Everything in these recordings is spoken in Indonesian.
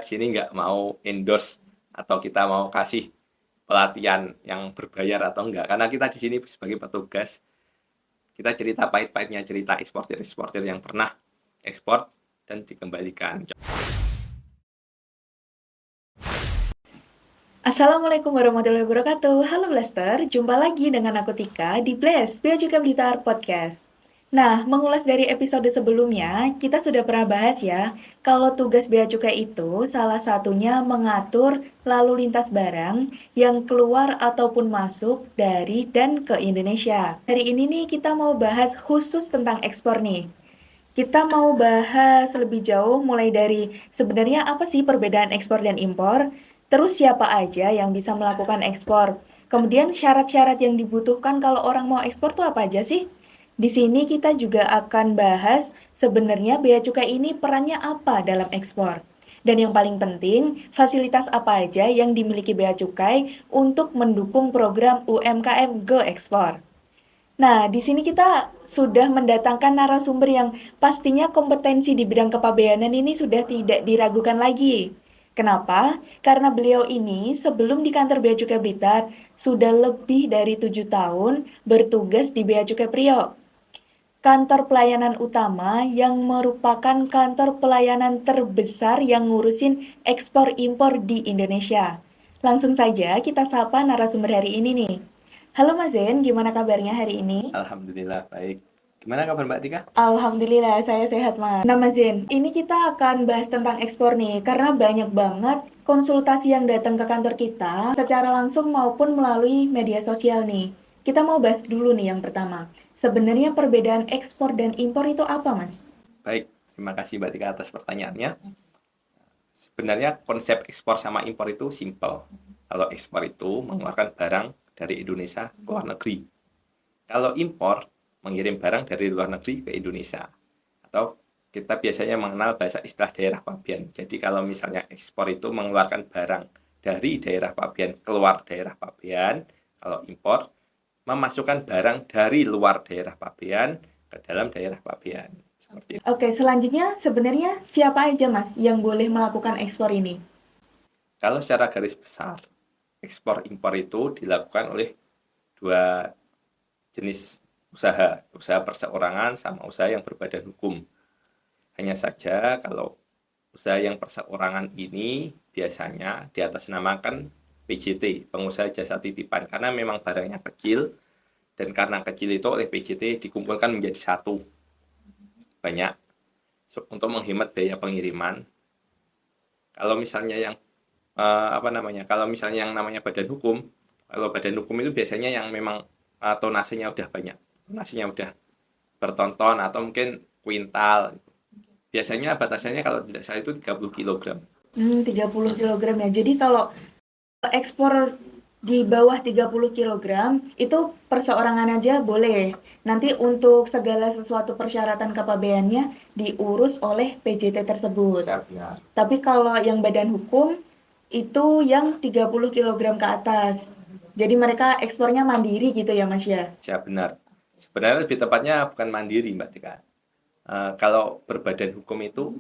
di sini nggak mau endorse atau kita mau kasih pelatihan yang berbayar atau enggak, karena kita di sini sebagai petugas, kita cerita pahit-pahitnya, cerita eksportir yang pernah ekspor dan dikembalikan. Assalamualaikum warahmatullahi wabarakatuh. Halo Blaster, jumpa lagi dengan aku Tika di Blast Bea Cukai Blitar Podcast. Nah, mengulas dari episode sebelumnya, kita sudah pernah bahas ya, kalau tugas Bea Cukai itu salah satunya mengatur lalu lintas barang yang keluar ataupun masuk dari dan ke Indonesia. Hari ini nih kita mau bahas khusus tentang ekspor nih. Kita mau bahas lebih jauh mulai dari sebenarnya apa sih perbedaan ekspor dan impor, terus siapa aja yang bisa melakukan ekspor, kemudian syarat-syarat yang dibutuhkan kalau orang mau ekspor tuh apa aja sih? Di sini kita juga akan bahas sebenarnya bea cukai ini perannya apa dalam ekspor. Dan yang paling penting, fasilitas apa aja yang dimiliki bea cukai untuk mendukung program UMKM Go Ekspor. Nah, di sini kita sudah mendatangkan narasumber yang pastinya kompetensi di bidang kepabeanan ini sudah tidak diragukan lagi. Kenapa? Karena beliau ini sebelum di kantor Bea Cukai Blitar sudah lebih dari 7 tahun bertugas di Bea Cukai Priok, kantor pelayanan utama yang merupakan kantor pelayanan terbesar yang ngurusin ekspor impor di Indonesia. Langsung saja kita sapa narasumber hari ini nih. Halo Mas Zen, gimana kabarnya hari ini? Alhamdulillah baik. Gimana kabar Mbak Tika? Alhamdulillah, saya sehat, Mas. Nah, Mas Zen, ini kita akan bahas tentang ekspor nih, karena banyak banget konsultasi yang datang ke kantor kita, secara langsung maupun melalui media sosial nih. Kita mau bahas dulu nih yang pertama. Sebenarnya perbedaan ekspor dan impor itu apa, Mas? Baik, terima kasih Mbak Tika atas pertanyaannya. Sebenarnya konsep ekspor sama impor itu simple. Kalau ekspor itu mengeluarkan barang dari Indonesia ke luar negeri. Kalau impor mengirim barang dari luar negeri ke Indonesia. Atau kita biasanya mengenal bahasa istilah daerah pabean. Jadi kalau misalnya ekspor itu mengeluarkan barang dari daerah pabean keluar daerah pabean, kalau impor memasukkan barang dari luar daerah pabean ke dalam daerah pabean. Seperti itu. Oke, selanjutnya sebenarnya siapa aja, Mas, yang boleh melakukan ekspor ini? Kalau secara garis besar, ekspor impor itu dilakukan oleh dua jenis usaha, usaha perseorangan sama usaha yang berbadan hukum. Hanya saja kalau usaha yang perseorangan ini biasanya diatasnamakan PJT, pengusaha jasa titipan, karena memang barangnya kecil, dan karena kecil itu oleh PJT dikumpulkan menjadi satu, banyak, untuk menghemat biaya pengiriman. Kalau misalnya yang kalau misalnya yang namanya badan hukum, kalau badan hukum itu biasanya yang memang tonasenya udah banyak, tonasenya udah bertonton atau mungkin kuintal. Biasanya batasannya kalau tidak salah itu 30 kg. 30 kilogram ya. Jadi kalau ekspor di bawah 30 kilogram itu perseorangan aja boleh. Nanti untuk segala sesuatu persyaratan kepabeannya diurus oleh PJT tersebut. Ya. Tapi kalau yang badan hukum itu yang 30 kilogram ke atas. Jadi mereka ekspornya mandiri gitu ya, Mas ya? Ya benar. Sebenarnya lebih tepatnya bukan mandiri, Mbak Tika. Kalau berbadan hukum itu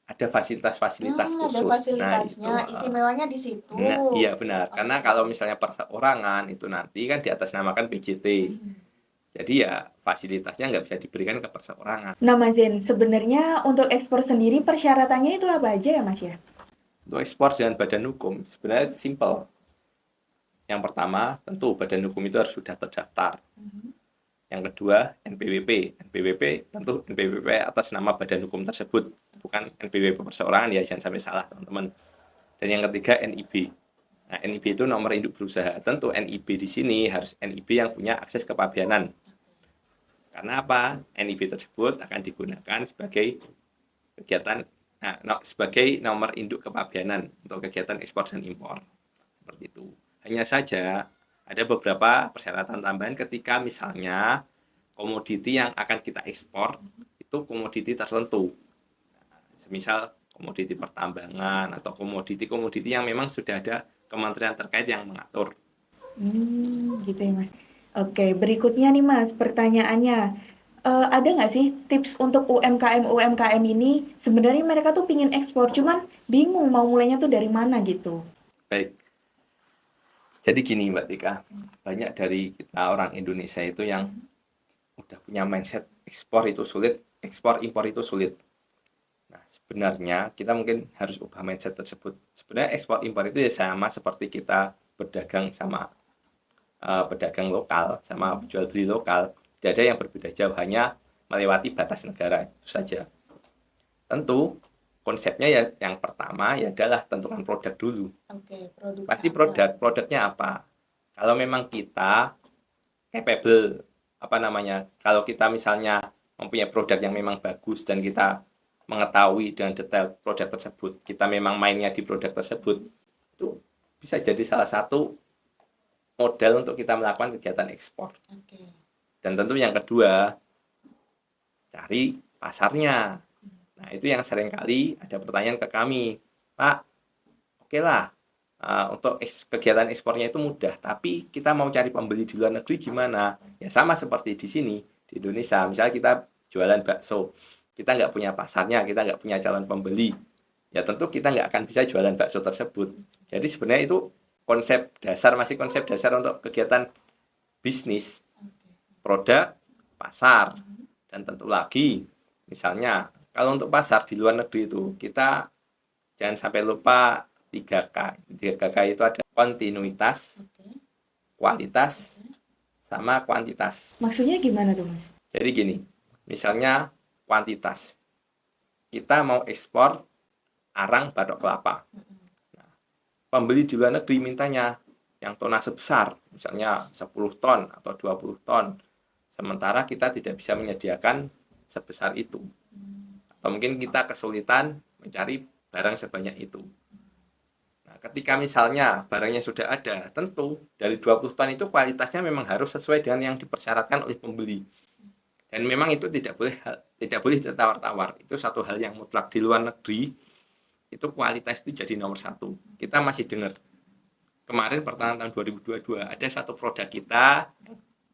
ada fasilitas-fasilitas Ada khusus. fasilitasnya, istimewanya di situ. Nah, iya benar. Karena kalau misalnya perseorangan itu nanti kan diatasnamakan PJT. Jadi ya fasilitasnya nggak bisa diberikan ke perseorangan. Nah, Mas Zen, sebenarnya untuk ekspor sendiri persyaratannya itu apa aja ya, Mas ya? Untuk ekspor dengan badan hukum sebenarnya simple. Yang pertama, tentu badan hukum itu harus sudah terdaftar. Yang kedua, NPWP. NPWP tentu NPWP atas nama badan hukum tersebut, bukan NPWP perseorangan ya, jangan sampai salah teman-teman. Dan yang ketiga, NIB. Nah, NIB itu nomor induk berusaha. Tentu NIB di sini harus NIB yang punya akses kepabeanan. Karena apa? NIB tersebut akan digunakan sebagai kegiatan sebagai nomor induk kepabeanan untuk kegiatan ekspor dan impor. Seperti itu. Hanya saja ada beberapa persyaratan tambahan ketika misalnya komoditi yang akan kita ekspor itu komoditi tertentu. Semisal komoditi pertambangan atau komoditi-komoditi yang memang sudah ada kementerian terkait yang mengatur. Gitu ya, Mas. Oke, berikutnya nih, Mas, pertanyaannya. Ada nggak sih tips untuk UMKM ini? Sebenarnya mereka tuh pingin ekspor, cuman bingung mau mulainya tuh dari mana gitu. Baik, jadi gini Mbak Tika, banyak dari kita orang Indonesia itu yang udah punya mindset ekspor itu sulit, ekspor impor itu sulit. Nah, sebenarnya kita mungkin harus ubah mindset tersebut. Sebenarnya ekspor impor itu ya sama seperti kita berdagang sama pedagang lokal, sama jual beli lokal. Tidak ada yang berbeda jauh, hanya melewati batas negara itu saja. Tentu konsepnya ya yang pertama ya adalah tentukan produk dulu. Oke, produk Pasti produknya apa? Kalau memang kita capable, apa namanya, kalau kita misalnya mempunyai produk yang memang bagus dan kita mengetahui dengan detail produk tersebut, kita memang mainnya di produk tersebut, itu bisa jadi salah satu modal untuk kita melakukan kegiatan ekspor. Dan tentu yang kedua, cari pasarnya. Nah, itu yang seringkali ada pertanyaan ke kami, Pak, oke lah, untuk kegiatan ekspornya itu mudah, tapi kita mau cari pembeli di luar negeri gimana? Ya sama seperti di sini, di Indonesia. Misalnya kita jualan bakso, kita nggak punya pasarnya, kita nggak punya calon pembeli, ya tentu kita nggak akan bisa jualan bakso tersebut. Jadi sebenarnya itu masih konsep dasar untuk kegiatan bisnis, produk, pasar, dan tentu lagi, misalnya kalau untuk pasar di luar negeri itu, kita jangan sampai lupa 3K. 3K itu ada kontinuitas, kualitas, sama kuantitas. Maksudnya gimana tuh, Mas? Jadi gini, misalnya kuantitas. Kita mau ekspor arang batok kelapa. Nah, pembeli di luar negeri mintanya yang tonase besar, misalnya 10 ton atau 20 ton. Sementara kita tidak bisa menyediakan sebesar itu. Atau mungkin kita kesulitan mencari barang sebanyak itu. Nah, ketika misalnya barangnya sudah ada, tentu dari 20 ton itu kualitasnya memang harus sesuai dengan yang dipersyaratkan oleh pembeli. Dan memang itu tidak boleh ditawar-tawar. Itu satu hal yang mutlak di luar negeri. Itu kualitas itu jadi nomor satu. Kita masih dengar kemarin pertengahan tahun 2022 ada satu produk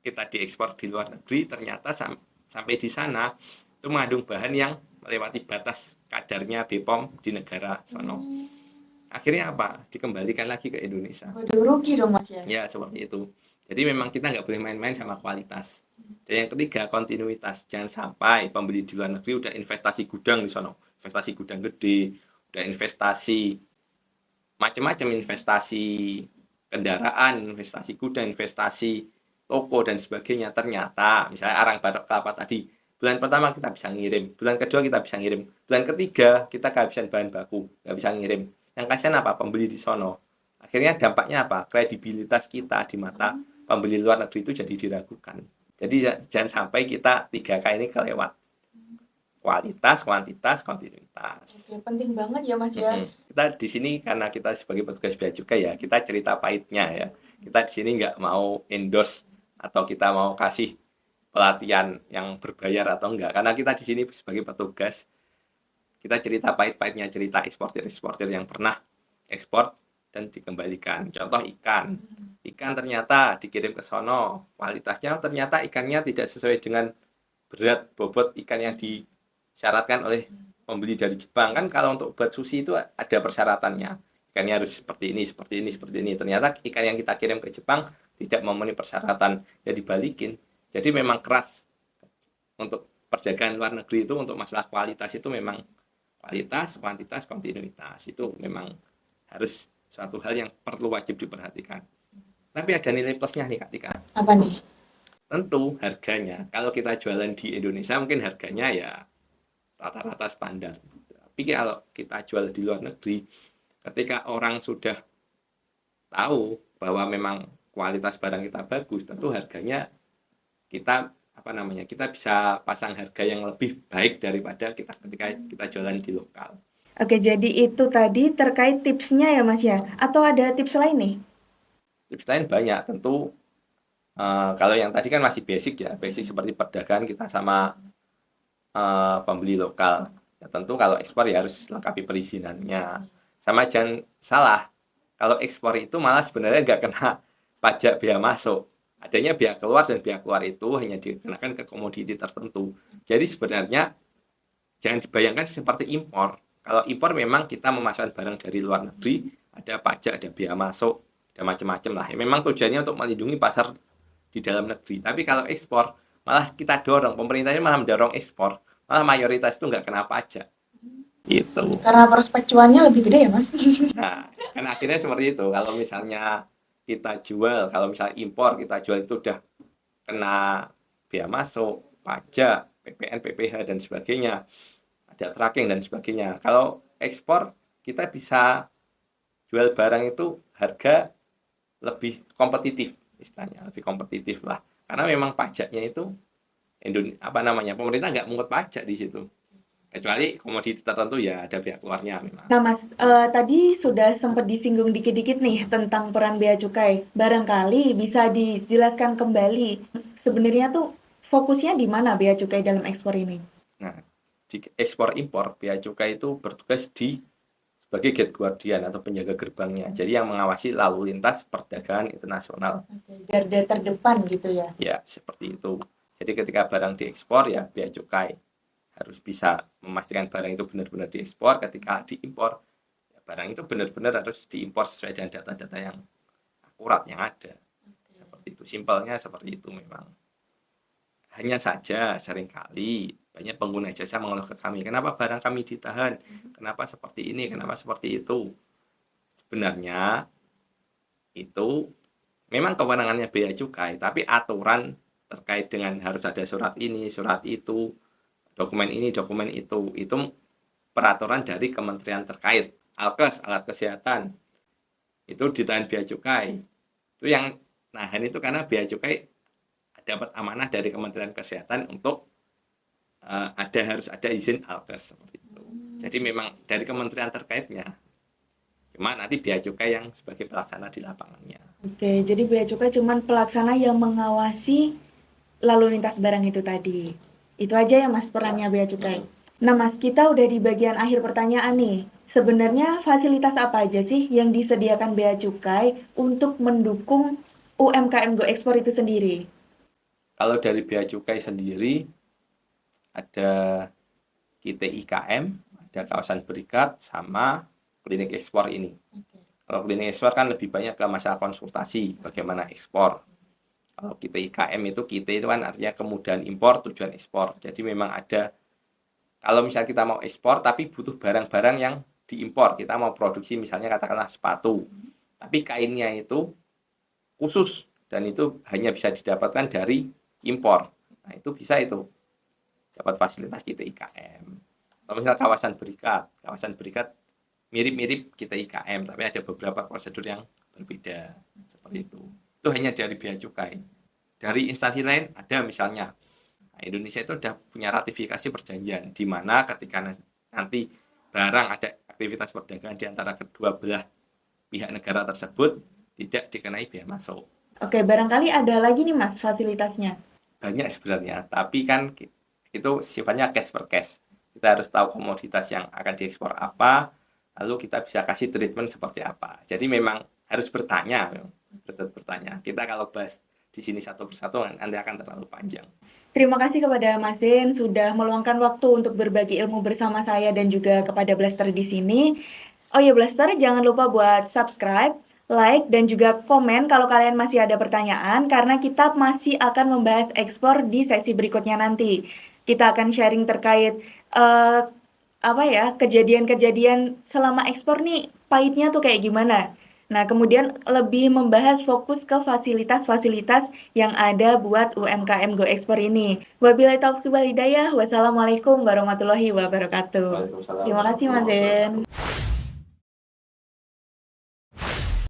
kita diekspor di luar negeri, ternyata sampai di sana itu mengandung bahan yang melewati batas kadarnya BPOM di negara sono. Akhirnya apa? Dikembalikan lagi ke Indonesia. Waduh, rugi dong Mas ya? Ya, seperti itu. Jadi memang kita nggak boleh main-main sama kualitas. Dan yang ketiga, kontinuitas. Jangan sampai pembeli di luar negeri udah investasi gudang di sono, investasi gudang gede, udah investasi macam-macam, investasi kendaraan, investasi gudang, investasi toko dan sebagainya. Ternyata misalnya arang batok kelapa tadi, bulan pertama kita bisa ngirim, bulan kedua kita bisa ngirim, bulan ketiga kita kehabisan bahan baku, nggak bisa ngirim. Yang kasihan apa? Pembeli di sono. Akhirnya dampaknya apa? Kredibilitas kita di mata pembeli luar negeri itu jadi diragukan. Jadi jangan sampai kita 3K ini kelewat. Kualitas, kuantitas, kontinuitas. Oke, penting banget ya Mas ya. Kita di sini karena kita sebagai petugas bea cukai ya, kita cerita pahitnya ya. Kita di sini nggak mau endorse atau kita mau kasih pelatihan yang berbayar atau enggak. Karena kita di sini sebagai petugas, kita cerita pahit-pahitnya, cerita eksportir yang pernah ekspor dan dikembalikan. Contoh ikan. Ikan ternyata dikirim ke sono, kualitasnya ternyata ikannya tidak sesuai dengan berat bobot ikan yang disyaratkan oleh pembeli dari Jepang. Kan kalau untuk buat sushi itu ada persyaratannya. Ikannya harus seperti ini, seperti ini, seperti ini. Ternyata ikan yang kita kirim ke Jepang tidak memenuhi persyaratan, ya dibalikin. Jadi memang keras untuk perdagangan luar negeri itu untuk masalah kualitas itu memang kualitas, kuantitas, kontinuitas itu memang harus suatu hal yang perlu wajib diperhatikan. Tapi ada nilai plusnya nih Kak Tika. Apa nih? Tentu harganya. Kalau kita jualan di Indonesia mungkin harganya ya rata-rata standar. Tapi kalau kita jual di luar negeri, ketika orang sudah tahu bahwa memang kualitas barang kita bagus, tentu harganya kita kita bisa pasang harga yang lebih baik daripada ketika kita jualan di lokal. Oke, jadi itu tadi terkait tipsnya ya Mas ya? Atau ada tips lain nih? Tips lain banyak, tentu kalau yang tadi kan masih basic ya, basic seperti perdagangan kita sama pembeli lokal. Ya tentu kalau ekspor ya harus lengkapi perizinannya. Sama jangan salah, kalau ekspor itu malah sebenarnya nggak kena pajak bea masuk. Adanya biaya keluar, dan biaya keluar itu hanya dikenakan ke komoditi tertentu. Jadi sebenarnya jangan dibayangkan seperti impor. Kalau impor memang kita memasukkan barang dari luar negeri, ada pajak, ada biaya masuk, ada macam-macam lah. Memang tujuannya untuk melindungi pasar di dalam negeri. Tapi kalau ekspor, malah kita dorong, pemerintahnya malah mendorong ekspor, malah mayoritas itu nggak kena pajak. Gitu. Karena prospek cuannya lebih gede ya, Mas? Nah, kan akhirnya seperti itu. Kalau misalnya kita jual, kalau misalnya impor kita jual itu udah kena biaya masuk, pajak, PPN, PPh dan sebagainya, ada tracking dan sebagainya. Kalau ekspor kita bisa jual barang itu harga lebih kompetitif, istilahnya lebih kompetitif lah. Karena memang pajaknya itu pemerintah nggak mungut pajak di situ. Kecuali komoditi tertentu ya ada biaya keluarnya memang. Nah, Mas, tadi sudah sempat disinggung dikit-dikit nih tentang peran bea cukai. Barangkali bisa dijelaskan kembali, sebenarnya tuh fokusnya di mana bea cukai dalam ekspor ini? Nah, di ekspor impor, bea cukai itu bertugas sebagai gate guardian atau penjaga gerbangnya. Jadi yang mengawasi lalu lintas perdagangan internasional. Garda terdepan gitu ya? Ya, seperti itu. Jadi ketika barang diekspor ya bea cukai harus bisa memastikan barang itu benar-benar diekspor. Ketika diimpor, ya barang itu benar-benar harus diimpor sesuai dengan data-data yang akurat yang ada. Seperti itu, simpelnya seperti itu memang. Hanya saja seringkali banyak pengguna jasa mengeluh ke kami, kenapa barang kami ditahan, kenapa seperti ini, kenapa seperti itu. Sebenarnya itu memang kewenangannya bea cukai, tapi aturan terkait dengan harus ada surat ini, surat itu, dokumen ini, dokumen itu peraturan dari kementerian terkait. Alkes, alat kesehatan, itu ditahan bea cukai. Itu yang nahan itu karena bea cukai dapat amanah dari Kementerian Kesehatan untuk harus ada izin Alkes seperti itu. Jadi memang dari kementerian terkaitnya. Cuma nanti bea cukai yang sebagai pelaksana di lapangannya. Oke, jadi bea cukai cuma pelaksana yang mengawasi lalu lintas barang itu tadi. Itu aja ya Mas perannya bea cukai. Nah Mas, kita udah di bagian akhir pertanyaan nih. Sebenarnya fasilitas apa aja sih yang disediakan bea cukai untuk mendukung UMKM Go Ekspor itu sendiri? Kalau dari bea cukai sendiri ada KITIKM, ada kawasan berikat, sama klinik ekspor ini. Kalau klinik ekspor kan lebih banyak ke masalah konsultasi bagaimana ekspor. Kalau KITIKM itu kan artinya kemudahan impor tujuan ekspor. Jadi memang ada, kalau misalnya kita mau ekspor tapi butuh barang-barang yang diimpor, kita mau produksi misalnya katakanlah sepatu, tapi kainnya itu khusus dan itu hanya bisa didapatkan dari impor. Nah, itu bisa itu dapat fasilitas KITIKM. Kalau misalnya kawasan berikat mirip-mirip KITIKM, tapi ada beberapa prosedur yang berbeda seperti itu. Itu hanya dari bea cukai. Dari instansi lain ada misalnya, Indonesia itu sudah punya ratifikasi perjanjian, di mana ketika nanti barang ada aktivitas perdagangan di antara kedua belah pihak negara tersebut tidak dikenai bea masuk. Oke, barangkali ada lagi nih Mas fasilitasnya. Banyak sebenarnya, tapi kan itu sifatnya case per case. Kita harus tahu komoditas yang akan diekspor apa, lalu kita bisa kasih treatment seperti apa. Jadi memang harus bertanya. Kita kalau bahas di sini satu persatu nanti akan terlalu panjang. Terima kasih kepada Mas Zain sudah meluangkan waktu untuk berbagi ilmu bersama saya dan juga kepada Blaster di sini. Oh ya Blaster, jangan lupa buat subscribe, like, dan juga komen kalau kalian masih ada pertanyaan karena kita masih akan membahas ekspor di sesi berikutnya nanti. Kita akan sharing terkait kejadian-kejadian selama ekspor nih pahitnya tuh kayak gimana. Nah, kemudian lebih membahas fokus ke fasilitas-fasilitas yang ada buat UMKM Go Ekspor ini. Wabillahi taufiq wal hidayah. Wassalamualaikum warahmatullahi wabarakatuh. Terima kasih Mas Zain.